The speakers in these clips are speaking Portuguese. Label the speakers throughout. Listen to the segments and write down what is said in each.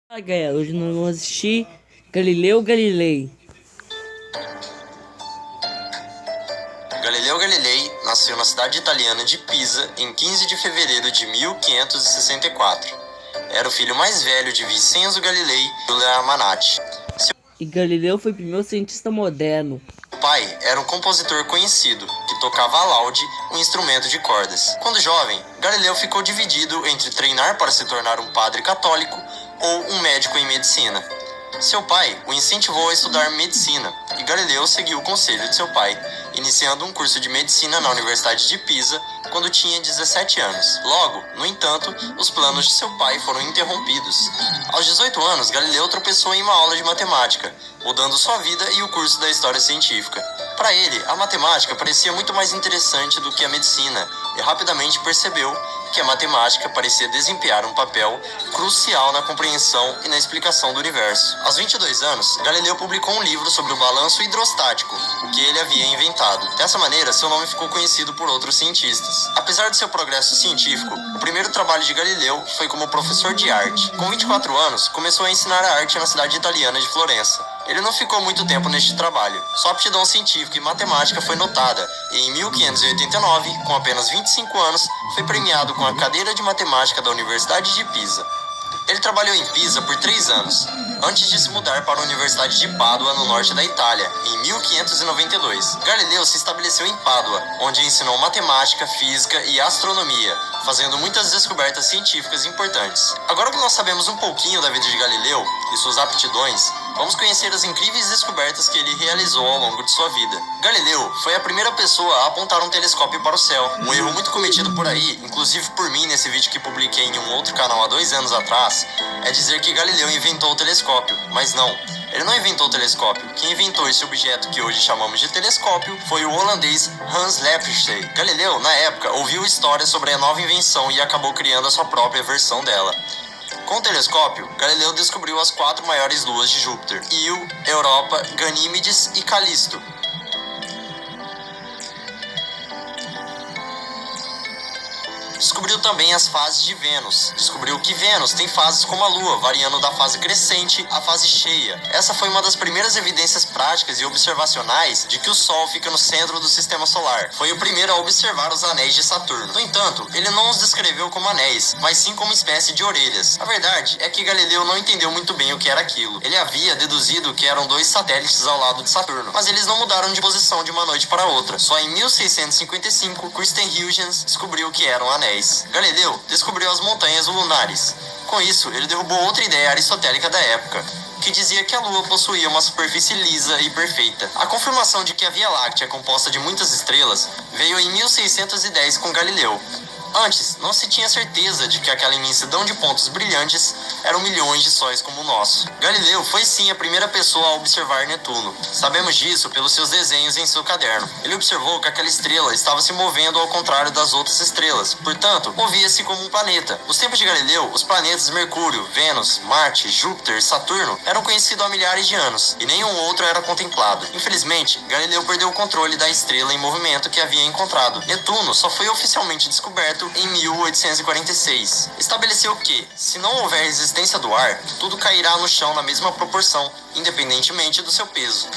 Speaker 1: Fala galera, hoje nós vamos assistir Galileu Galilei.
Speaker 2: Galileu Galilei nasceu na cidade italiana de Pisa em 15 de fevereiro de 1564. Era o filho mais velho de Vincenzo Galilei e Giulia Manati.
Speaker 1: E Galileu foi o primeiro cientista moderno.
Speaker 2: Seu pai era um compositor conhecido que tocava a laude, um instrumento de cordas. Quando jovem, Galileu ficou dividido entre treinar para se tornar um padre católico ou um médico em medicina. Seu pai o incentivou a estudar medicina e Galileu seguiu o conselho de seu pai, iniciando um curso de medicina na Universidade de Pisa quando tinha 17 anos. Logo, no entanto, os planos de seu pai foram interrompidos. Aos 18 anos, Galileu tropeçou em uma aula de matemática, mudando sua vida e o curso da história científica. Para ele, a matemática parecia muito mais interessante do que a medicina e rapidamente percebeu que a matemática parecia desempenhar um papel crucial na compreensão e na explicação do universo. Aos 22 anos, Galileu publicou um livro sobre o balanço hidrostático, o que ele havia inventado. Dessa maneira, seu nome ficou conhecido por outros cientistas. Apesar de seu progresso científico, o primeiro trabalho de Galileu foi como professor de arte. Com 24 anos, começou a ensinar a arte na cidade italiana de Florença. Ele não ficou muito tempo neste trabalho. Sua aptidão científica e matemática foi notada e em 1589, com apenas 25 anos, foi premiado com a cadeira de matemática da Universidade de Pisa. Ele trabalhou em Pisa por 3 anos, antes de se mudar para a Universidade de Pádua, no norte da Itália, em 1592. Galileu se estabeleceu em Pádua, onde ensinou matemática, física e astronomia, fazendo muitas descobertas científicas importantes. Agora que nós sabemos um pouquinho da vida de Galileu e suas aptidões, vamos conhecer as incríveis descobertas que ele realizou ao longo de sua vida. Galileu foi a primeira pessoa a apontar um telescópio para o céu. Um erro muito cometido por aí, inclusive por mim nesse vídeo que publiquei em um outro canal há 2 anos atrás, é dizer que Galileu inventou o telescópio. Mas não, ele não inventou o telescópio. Quem inventou esse objeto que hoje chamamos de telescópio foi o holandês Hans Lippershey. Galileu, na época, ouviu histórias sobre a nova invenção e acabou criando a sua própria versão dela. Com o telescópio, Galileu descobriu as 4 maiores luas de Júpiter: Io, Europa, Ganímedes e Calisto. Descobriu também as fases de Vênus. Descobriu que Vênus tem fases como a Lua, variando da fase crescente à fase cheia. Essa foi uma das primeiras evidências práticas e observacionais de que o Sol fica no centro do sistema solar. Foi o primeiro a observar os anéis de Saturno. No entanto, ele não os descreveu como anéis, mas sim como espécie de orelhas. A verdade é que Galileu não entendeu muito bem o que era aquilo. Ele havia deduzido que eram 2 satélites ao lado de Saturno, mas eles não mudaram de posição de uma noite para outra. Só em 1655, Christian Huygens descobriu que eram anéis. Galileu descobriu as montanhas lunares. Com isso, ele derrubou outra ideia aristotélica da época, que dizia que a Lua possuía uma superfície lisa e perfeita. A confirmação de que a Via Láctea é composta de muitas estrelas veio em 1610 com Galileu. Antes, não se tinha certeza de que aquela imensidão de pontos brilhantes eram milhões de sóis como o nosso. Galileu foi sim a primeira pessoa a observar Netuno. Sabemos disso pelos seus desenhos em seu caderno. Ele observou que aquela estrela estava se movendo ao contrário das outras estrelas, portanto, movia-se como um planeta. Nos tempos de Galileu, os planetas Mercúrio, Vênus, Marte, Júpiter e Saturno eram conhecidos há milhares de anos, e nenhum outro era contemplado. Infelizmente, Galileu perdeu o controle da estrela em movimento que havia encontrado. Netuno só foi oficialmente descoberto em 1846. Estabeleceu que, se não houver resistência do ar, tudo cairá no chão na mesma proporção, independentemente do seu peso.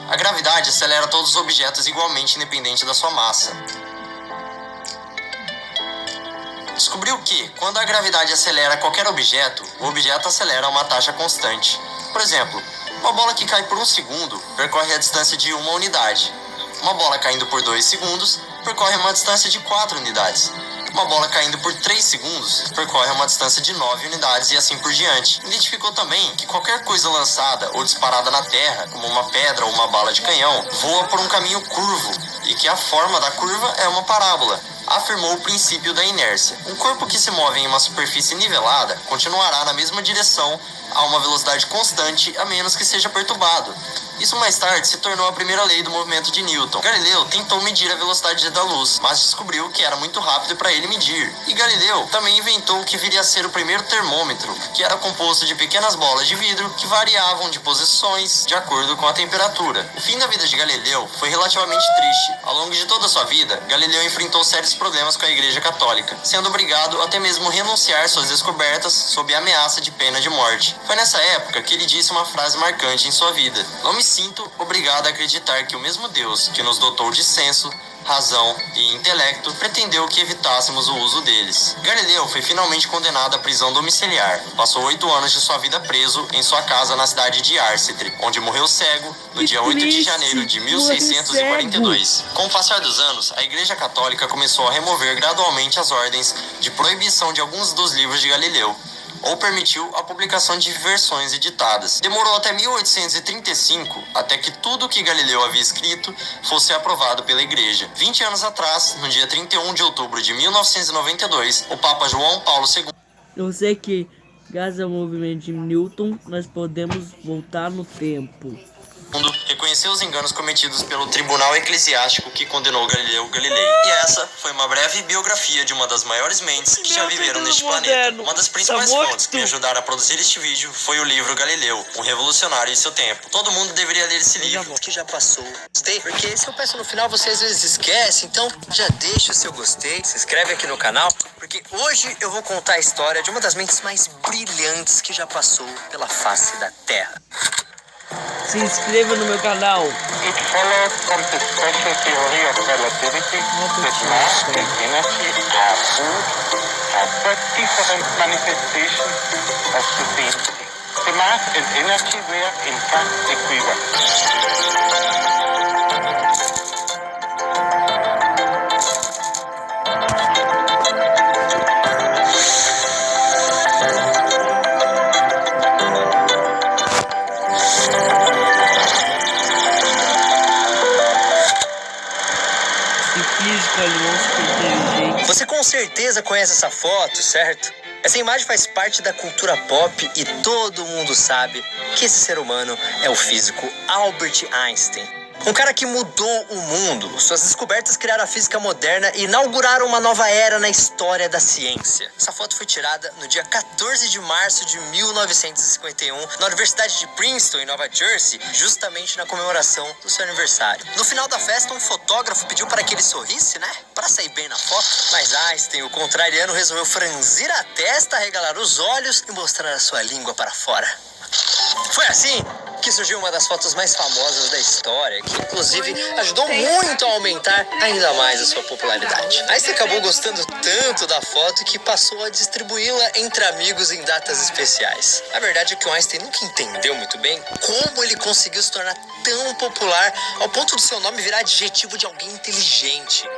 Speaker 2: A gravidade acelera todos os objetos igualmente independente da sua massa. Descobriu que, quando a gravidade acelera qualquer objeto, o objeto acelera a uma taxa constante. Por exemplo, uma bola que cai por 1 segundo percorre a distância de 1 unidade. Uma bola caindo por 2 segundos percorre uma distância de 4 unidades. Uma bola caindo por 3 segundos percorre uma distância de 9 unidades e assim por diante. Identificou também que qualquer coisa lançada ou disparada na Terra, como uma pedra ou uma bala de canhão, voa por um caminho curvo e que a forma da curva é uma parábola. Afirmou o princípio da inércia. Um corpo que se move em uma superfície nivelada continuará na mesma direção a uma velocidade constante a menos que seja perturbado. Isso mais tarde se tornou a primeira lei do movimento de Newton. Galileu tentou medir a velocidade da luz, mas descobriu que era muito rápido para ele medir. E Galileu também inventou o que viria a ser o primeiro termômetro, que era composto de pequenas bolas de vidro que variavam de posições de acordo com a temperatura. O fim da vida de Galileu foi relativamente triste. Ao longo de toda a sua vida, Galileu enfrentou sérios problemas com a Igreja Católica, sendo obrigado até mesmo renunciar suas descobertas sob a ameaça de pena de morte. Foi nessa época que ele disse uma frase marcante em sua vida: "Não me sinto obrigado a acreditar que o mesmo Deus que nos dotou de senso, razão e intelecto pretendeu que evitássemos o uso deles." Galileu foi finalmente condenado à prisão domiciliar. Passou 8 anos de sua vida preso em sua casa na cidade de Arcetri, onde morreu cego no dia 8 de janeiro de 1642. Com o passar dos anos, a Igreja Católica começou a remover gradualmente as ordens de proibição de alguns dos livros de Galileu, ou permitiu a publicação de versões editadas. Demorou até 1835 até que tudo o que Galileu havia escrito fosse aprovado pela Igreja. 20 anos atrás, no dia 31 de outubro de 1992, o Papa João Paulo II...
Speaker 1: Eu sei que, graças ao movimento de Newton, nós podemos voltar no tempo.
Speaker 2: reconheceu os enganos cometidos pelo Tribunal Eclesiástico que condenou Galileu Galilei. E essa foi uma breve biografia de uma das maiores mentes que já viveram neste planeta. Uma das principais fontes que me ajudaram a produzir este vídeo foi o livro Galileu, um revolucionário em seu tempo. Todo mundo deveria ler esse livro.
Speaker 3: Que já passou. Gostei? Porque se eu peço no final, você às vezes esquece. Então já deixa o seu gostei, se inscreve aqui no canal, porque hoje eu vou contar a história de uma das mentes mais brilhantes que já passou pela face da Terra.
Speaker 1: Se inscreva no meu canal.
Speaker 4: It follows from the special theory of relativity that mass and energy are both but different manifestations of the same thing. The mass and energy were in fact equivalent.
Speaker 3: Você com certeza conhece essa foto, certo? Essa imagem faz parte da cultura pop e todo mundo sabe que esse ser humano é o físico Albert Einstein. Um cara que mudou o mundo. Suas descobertas criaram a física moderna e inauguraram uma nova era na história da ciência. Essa foto foi tirada no dia 14 de março de 1951 na Universidade de Princeton, em Nova Jersey, justamente na comemoração do seu aniversário. No final da festa, um fotógrafo pediu para que ele sorrisse, né? Para sair bem na foto. Mas Einstein, o contrariano, resolveu franzir a testa, arregalar os olhos e mostrar a sua língua para fora. Foi assim que surgiu uma das fotos mais famosas da história, que inclusive ajudou muito a aumentar ainda mais a sua popularidade. Einstein acabou gostando tanto da foto que passou a distribuí-la entre amigos em datas especiais. A verdade é que o Einstein nunca entendeu muito bem como ele conseguiu se tornar tão popular ao ponto do seu nome virar adjetivo de alguém inteligente.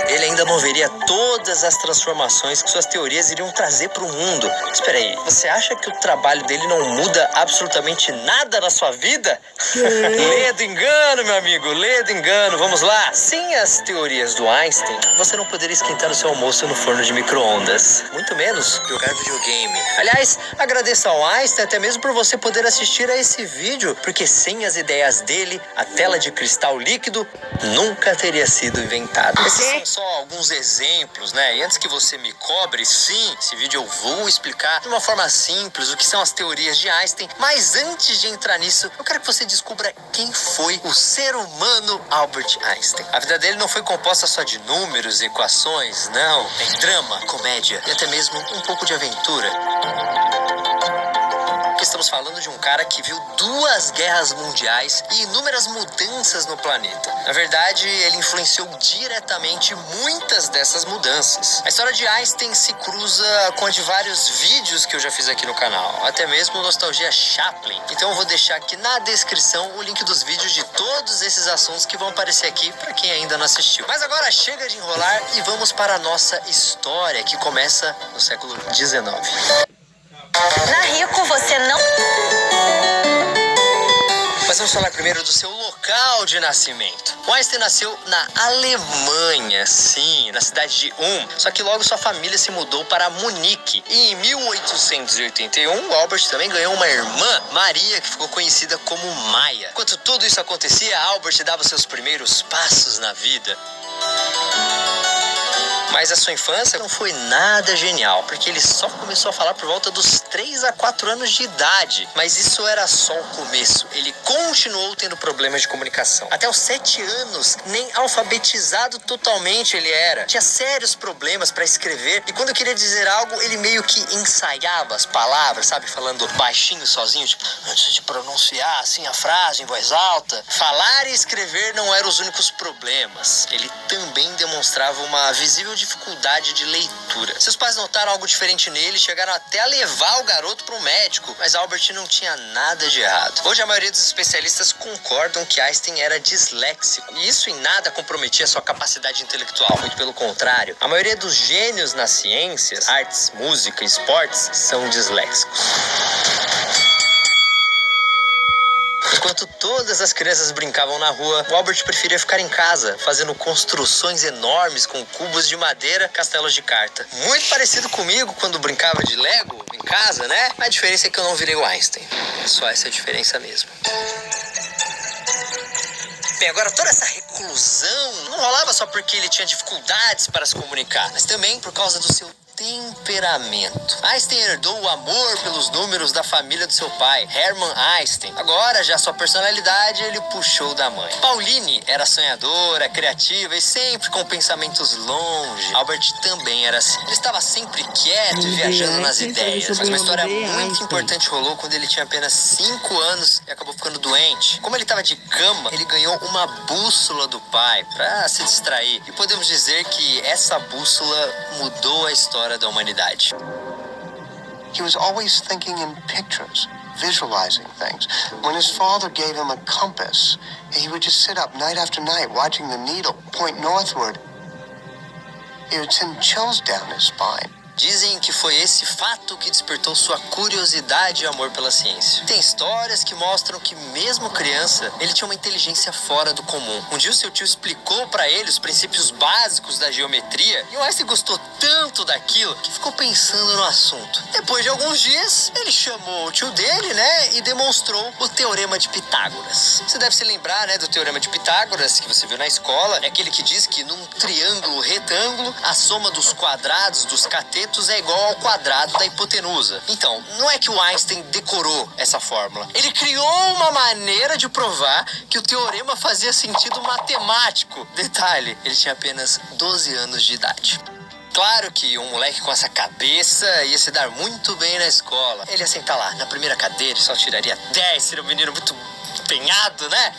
Speaker 3: Ele ainda não veria todas as transformações que suas teorias iriam trazer para o mundo. Espera aí, você acha que o trabalho dele não muda absolutamente nada na sua vida? Lê do engano, meu amigo, lê do engano. Vamos lá. Sem as teorias do Einstein, você não poderia esquentar o seu almoço no forno de micro-ondas. Muito menos jogar videogame. Aliás, agradeço ao Einstein até mesmo por você poder assistir a esse vídeo, porque sem as ideias dele, a tela de cristal líquido nunca teria sido inventada. Esses são só alguns exemplos, né? E antes que você me cobre, sim, esse vídeo eu vou explicar de uma forma simples o que são as teorias de Einstein. Mas antes de entrar nisso, eu quero que você descubra quem foi o ser humano Albert Einstein. A vida dele não foi composta só de números e equações, não. Tem drama, comédia e até mesmo um pouco de aventura. Estamos falando de um cara que viu 2 guerras mundiais e inúmeras mudanças no planeta. Na verdade, ele influenciou diretamente muitas dessas mudanças. A história de Einstein se cruza com a de vários vídeos que eu já fiz aqui no canal, até mesmo Nostalgia Chaplin. Então eu vou deixar aqui na descrição o link dos vídeos de todos esses assuntos que vão aparecer aqui para quem ainda não assistiu. Mas agora chega de enrolar e vamos para a nossa história, que começa no século XIX.
Speaker 5: Na Rico você não...
Speaker 3: Mas vamos falar primeiro do seu local de nascimento. O Einstein nasceu na Alemanha, sim, na cidade de Só que logo sua família se mudou para Munique. E em 1881, o Albert também ganhou uma irmã, Maria, que ficou conhecida como Maia. Enquanto tudo isso acontecia, Albert dava seus primeiros passos na vida. Mas a sua infância não foi nada genial, porque ele só começou a falar por volta dos 3 a 4 anos de idade. Mas isso era só o começo. Ele continuou tendo problemas de comunicação. Até os 7 anos, nem alfabetizado totalmente ele era. Tinha sérios problemas para escrever. E quando queria dizer algo, ele meio que ensaiava as palavras, sabe? Falando baixinho, sozinho, tipo, antes de pronunciar assim a frase em voz alta. Falar e escrever não eram os únicos problemas. Ele também demonstrava uma visível dificuldade de leitura. Seus pais notaram algo diferente nele e chegaram até a levar o garoto para um médico, mas Albert não tinha nada de errado. Hoje a maioria dos especialistas concordam que Einstein era disléxico, e isso em nada comprometia sua capacidade intelectual, muito pelo contrário. A maioria dos gênios nas ciências, artes, música e esportes são disléxicos. Enquanto todas as crianças brincavam na rua, o Albert preferia ficar em casa, fazendo construções enormes com cubos de madeira, castelos de carta. Muito parecido comigo quando brincava de Lego em casa, né? A diferença é que eu não virei o Einstein. Só essa é a diferença mesmo. Bem, agora toda essa reclusão não rolava só porque ele tinha dificuldades para se comunicar, mas também por causa do seu temperamento. Einstein herdou o amor pelos números da família do seu pai, Hermann Einstein. Agora, já sua personalidade, ele puxou da mãe. Pauline era sonhadora, criativa e sempre com pensamentos longe. Albert também era assim. Ele estava sempre quieto e viajando nas ideias. Mas uma história muito importante rolou quando ele tinha apenas 5 anos e acabou ficando doente. Como ele estava de cama, ele ganhou uma bússola do pai para se distrair. E podemos dizer que essa bússola mudou a história da humanidade.
Speaker 5: He was always thinking in pictures, visualizing things. When his father gave him a compass, he would just sit up night after night watching the needle point northward. It would send chills down his spine.
Speaker 3: Dizem que foi esse fato que despertou sua curiosidade e amor pela ciência. Tem histórias que mostram que mesmo criança, ele tinha uma inteligência fora do comum. Um dia o seu tio explicou para ele os princípios básicos da geometria e o Einstein gostou tanto daquilo que ficou pensando no assunto. Depois de alguns dias, ele chamou o tio dele, né, e demonstrou o Teorema de Pitágoras. Você deve se lembrar, né, do Teorema de Pitágoras que você viu na escola. É aquele que diz que num triângulo retângulo, a soma dos quadrados dos catetos é igual ao quadrado da hipotenusa. Então, não é que o Einstein decorou essa fórmula. Ele criou uma maneira de provar que o teorema fazia sentido matemático. Detalhe, ele tinha apenas 12 anos de idade. Claro que um moleque com essa cabeça ia se dar muito bem na escola. Ele ia sentar lá na primeira cadeira e só tiraria 10, seria um menino muito empenhado, né?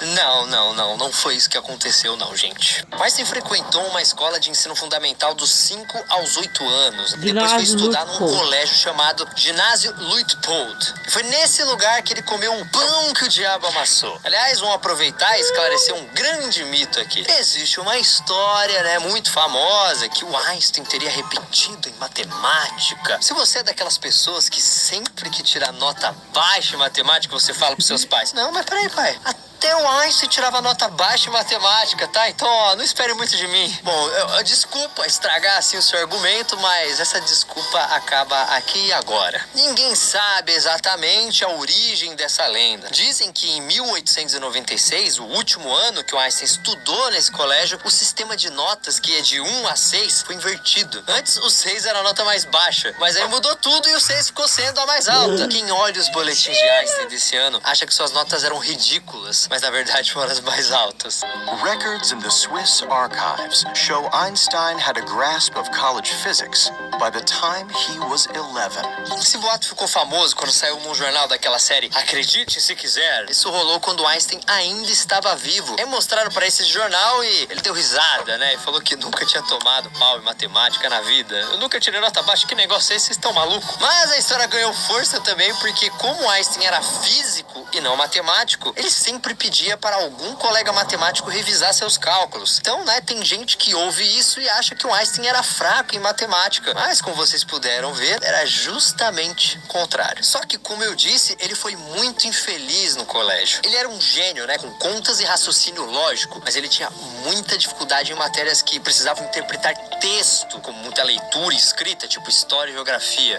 Speaker 3: Não foi isso que aconteceu não, gente. Einstein frequentou uma escola de ensino fundamental dos 5 aos 8 anos. Depois foi estudar num colégio chamado Ginásio Luitpold. E foi nesse lugar que ele comeu o pão que o diabo amassou. Aliás, vamos aproveitar e esclarecer um grande mito aqui. Existe uma história, né, muito famosa que o Einstein teria repetido em matemática. Se você é daquelas pessoas que sempre que tira nota baixa em matemática, você fala pros seus pais, não, mas peraí, pai, até o Einstein tirava nota baixa em matemática, tá? Então, ó, não espere muito de mim. Bom, desculpa estragar assim o seu argumento, mas essa desculpa acaba aqui e agora. Ninguém sabe exatamente a origem dessa lenda. Dizem que em 1896, o último ano que o Einstein estudou nesse colégio, o sistema de notas, que é de 1 a 6, foi invertido. Antes, o 6 era a nota mais baixa, mas aí mudou tudo e o 6 ficou sendo a mais alta. Quem olha os boletins de Einstein desse ano acha que suas notas eram ridículas, mas na verdade foram as mais altas.
Speaker 6: Records in the Swiss archives show Einstein had a grasp of college physics by the time he was 11.
Speaker 3: Esse boato ficou famoso quando saiu num jornal daquela série Acredite se quiser. Isso rolou quando Einstein ainda estava vivo. Aí mostraram para esse jornal e ele deu risada, né? E falou que nunca tinha tomado pau em matemática na vida. Eu nunca tirei nota baixa, que negócio é esse? Vocês estão malucos? Mas a história ganhou força também porque como Einstein era físico e não matemático, ele sempre pedia para algum colega matemático revisar seus cálculos. Então, né, tem gente que ouve isso e acha que o Einstein era fraco em matemática. Mas, como vocês puderam ver, era justamente o contrário. Só que, como eu disse, ele foi muito infeliz no colégio. Ele era um gênio, né, com contas e raciocínio lógico, mas ele tinha muita dificuldade em matérias que precisavam interpretar texto, como muita leitura e escrita, tipo história e geografia.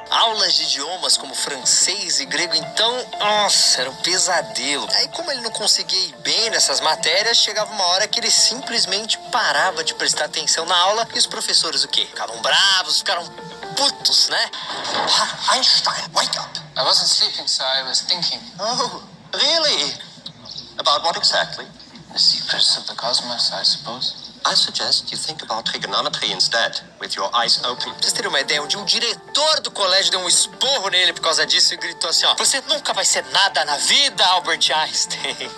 Speaker 3: Aulas de idiomas como francês e grego, então, nossa, era um pesadelo. Aí, como ele não conseguia ir bem nessas matérias, chegava uma hora que ele simplesmente parava de prestar atenção na aula e os professores o quê? Ficavam bravos, ficaram putos, né?
Speaker 5: Einstein, wake up.
Speaker 7: I wasn't sleeping, sir. I was thinking.
Speaker 5: Oh, really? About what exactly?
Speaker 7: The secrets of the cosmos, I suppose.
Speaker 5: I suggest you think about trigonometry instead, with your eyes open.
Speaker 3: Pra vocês terem uma ideia, um dia um diretor do colégio deu um esporro nele por causa disso e gritou assim, ó: "Você nunca vai ser nada na vida, Albert Einstein."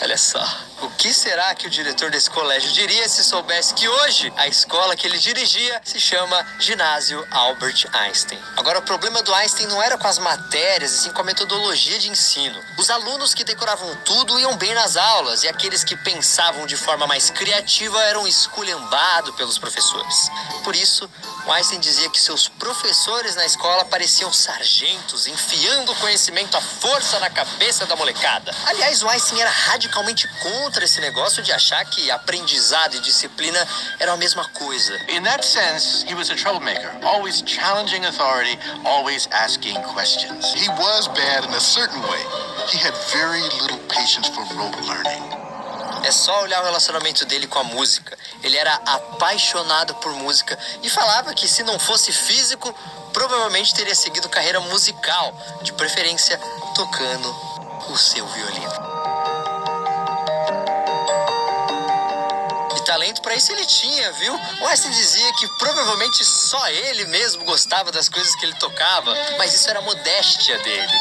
Speaker 3: Olha só, o que será que o diretor desse colégio diria se soubesse que hoje a escola que ele dirigia se chama Ginásio Albert Einstein? Agora, o problema do Einstein não era com as matérias, e sim com a metodologia de ensino. Os alunos que decoravam tudo iam bem nas aulas, e aqueles que pensavam de forma mais criativa eram esculhambados pelos professores. Por isso, o Einstein dizia que seus professores na escola pareciam sargentos, enfiando o conhecimento à força na cabeça da molecada. Aliás, o Einstein era radicalmente contra esse negócio de achar que aprendizado e disciplina eram a mesma coisa.
Speaker 6: In that sense, he was a troublemaker, always challenging authority, always asking questions.
Speaker 5: He was bad in a certain way. He had very little patience for rote learning.
Speaker 3: É só olhar o relacionamento dele com a música. Ele era apaixonado por música e falava que se não fosse físico, provavelmente teria seguido carreira musical, de preferência tocando o seu violino. E talento pra isso ele tinha, viu? O Einstein dizia que provavelmente só ele mesmo gostava das coisas que ele tocava, mas isso era a modéstia dele.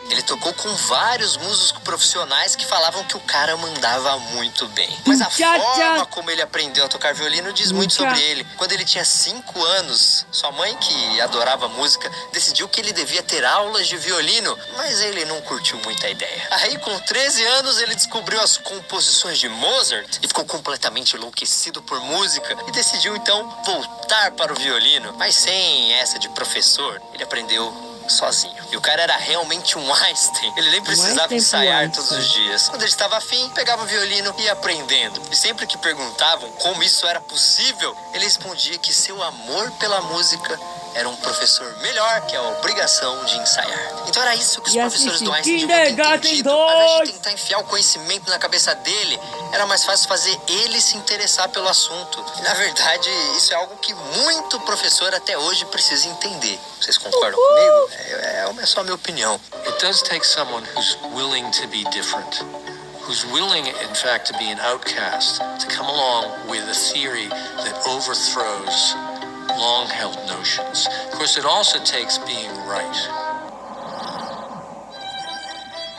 Speaker 3: Ele tocou com vários músicos profissionais que falavam que o cara mandava muito bem. Mas a forma como ele aprendeu a tocar violino diz muito sobre ele. Quando ele tinha 5 anos, sua mãe, que adorava música, decidiu que ele devia ter aulas de violino, mas ele não curtiu muito a ideia. Aí, com 13 anos, ele descobriu as composições de Mozart e ficou completamente enlouquecido por música e decidiu, então, voltar para o violino. Mas sem essa de professor, ele aprendeu sozinho. E o cara era realmente um Einstein. Ele nem precisava ensaiar todos os dias. Quando ele estava afim, pegava o violino e ia aprendendo. E sempre que perguntavam como isso era possível, ele respondia que seu amor pela música era um professor melhor que a obrigação de ensaiar. Então era isso que os professores do Einstein deviam ter entendido. Ao invés de tentar enfiar o conhecimento na cabeça dele, era mais fácil fazer ele se interessar pelo assunto. E, na verdade, isso é algo que muito professor até hoje precisa entender. Vocês concordam comigo? É só a minha opinião.
Speaker 8: It does take someone who's willing to be different, who's willing, in fact, to be an outcast, to come along with a theory that overthrows long-held notions. Of course, it also takes being right.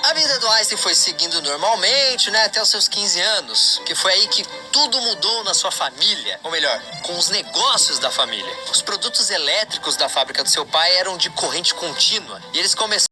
Speaker 3: A vida do Einstein foi seguindo normalmente, né, até os seus 15 anos, que foi aí que tudo mudou na sua família, ou melhor, com os negócios da família. Os produtos elétricos da fábrica do seu pai eram de corrente contínua, e eles começaram